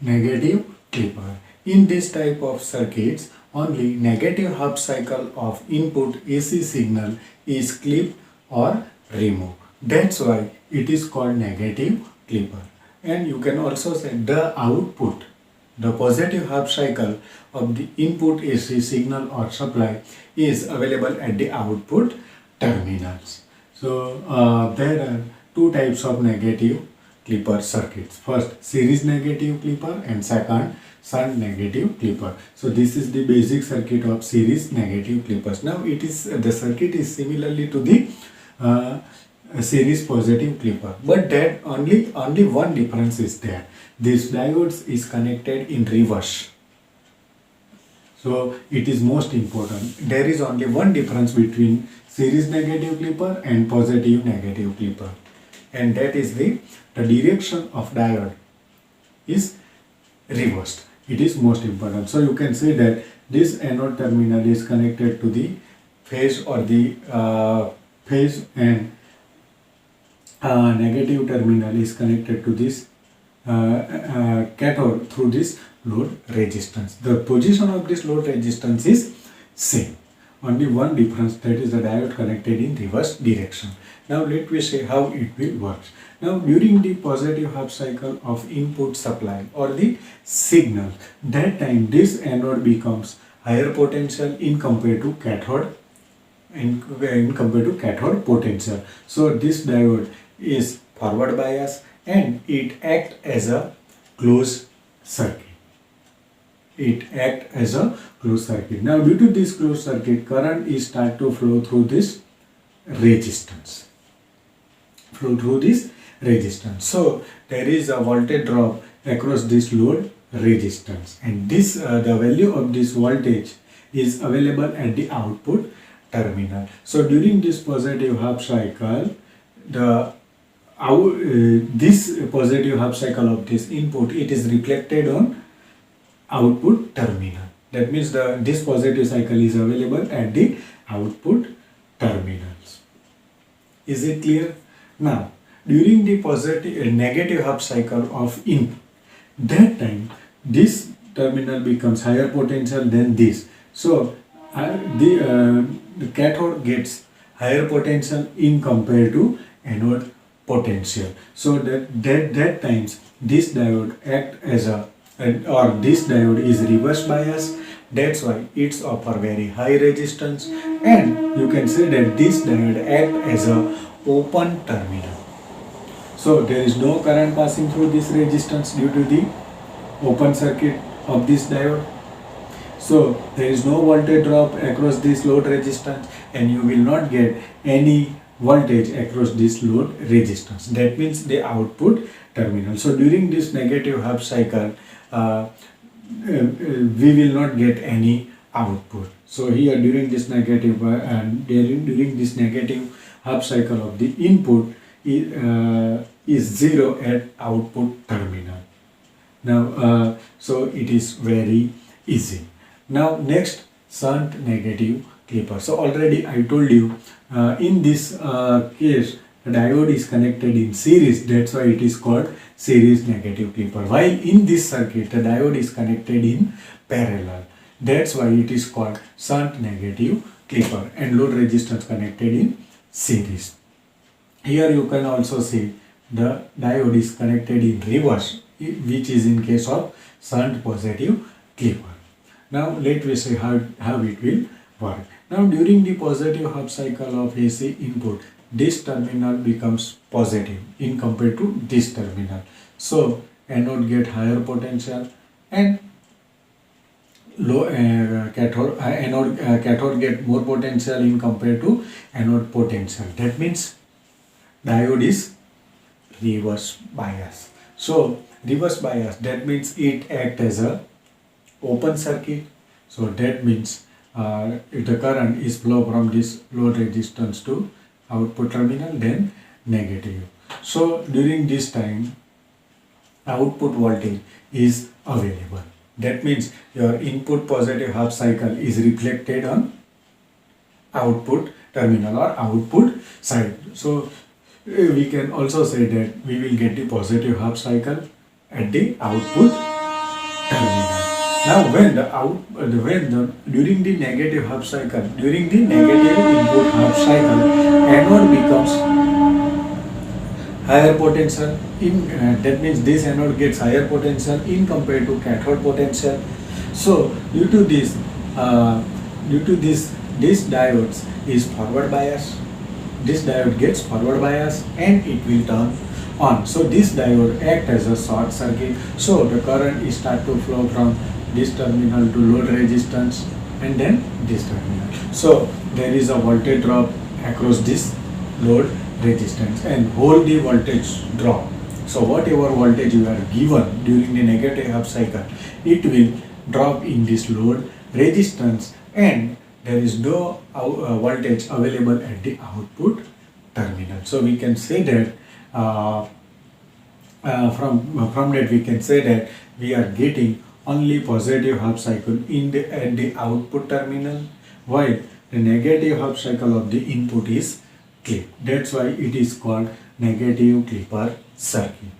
negative clipper. In this type of circuits, only negative half cycle of input AC signal is clipped or removed. That's why it is called negative clipper. And you can also say the output, the positive half cycle of the input AC signal or supply is available at the output terminals. So there are two types of negative clipper circuits. First, series negative clipper, and second, shunt negative clipper. So this is the basic circuit of series negative clippers. Now it is the circuit is similarly to the series positive clipper, but that only one difference is there. This diodes is connected in reverse. So it is most important. There is only one difference between series negative clipper and positive negative clipper, and that is the direction of diode is reversed. It is most important. So you can say that this anode terminal is connected to the phase, or the phase, and negative terminal is connected to this cathode through this load resistance. The position of this load resistance is same. Only one difference, that is the diode connected in reverse direction. Now let me say how it will work. Now during the positive half cycle of input supply or the signal, that time this anode becomes higher potential in compared to cathode, in compared to cathode potential. So this diode is forward bias and it acts as a closed circuit. It acts as a closed circuit. Now due to this closed circuit, current is start to flow through this resistance. So there is a voltage drop across this load resistance, and this the value of this voltage is available at the output terminal. So during this positive half cycle, this positive half cycle of this input, it is reflected on output terminal. That means this positive cycle is available at the output terminals. Is it clear? Now during the negative half cycle of input, that time this terminal becomes higher potential than this. So the cathode gets higher potential in compared to anode potential. So that times this diode act as a, or this diode is reverse bias. That's why it's offer very high resistance, and you can say that this diode act as a open terminal. So there is no current passing through this resistance due to the open circuit of this diode. So there is no voltage drop across this load resistance, and you will not get any voltage across this load resistance. That means the output terminal. So during this negative half cycle, we will not get any output. So here during this negative during this negative half cycle of the input is zero at output terminal. Now so it is very easy. Now next, shunt negative clipper. So already I told you in this case the diode is connected in series, that's why it is called series negative clipper. While in this circuit the diode is connected in parallel, that's why it is called shunt negative clipper, and load resistance connected in series. Here you can also see the diode is connected in reverse, which is in case of shunt positive clipper. Now let me see how it will work. Now during the positive half cycle of AC input, this terminal becomes positive in compared to this terminal. So anode get higher potential, and cathode get more potential in compared to anode potential. That means diode is reverse bias. So reverse bias, that means it acts as a open circuit. So that means if the current is flow from this load resistance to output terminal, then negative. So during this time output voltage is available. That means your input positive half cycle is reflected on output terminal or output side. So we can also say that we will get the positive half cycle at the output Now, when the during the negative half cycle, during the negative input half cycle, anode becomes higher potential. That means this anode gets higher potential in compared to cathode potential. So uh, due to this diodes is forward bias. This diode gets forward bias and it will turn on. So this diode act as a short circuit. So the current is start to flow from this terminal to load resistance and then this terminal. So there is a voltage drop across this load resistance and hold the voltage drop. So whatever voltage you are given during the negative half cycle, it will drop in this load resistance and there is no voltage available at the output terminal. So we can say that from that we can say that we are getting only positive half cycle at the output terminal, while the negative half cycle of the input is clipped. That's why it is called negative clipper circuit.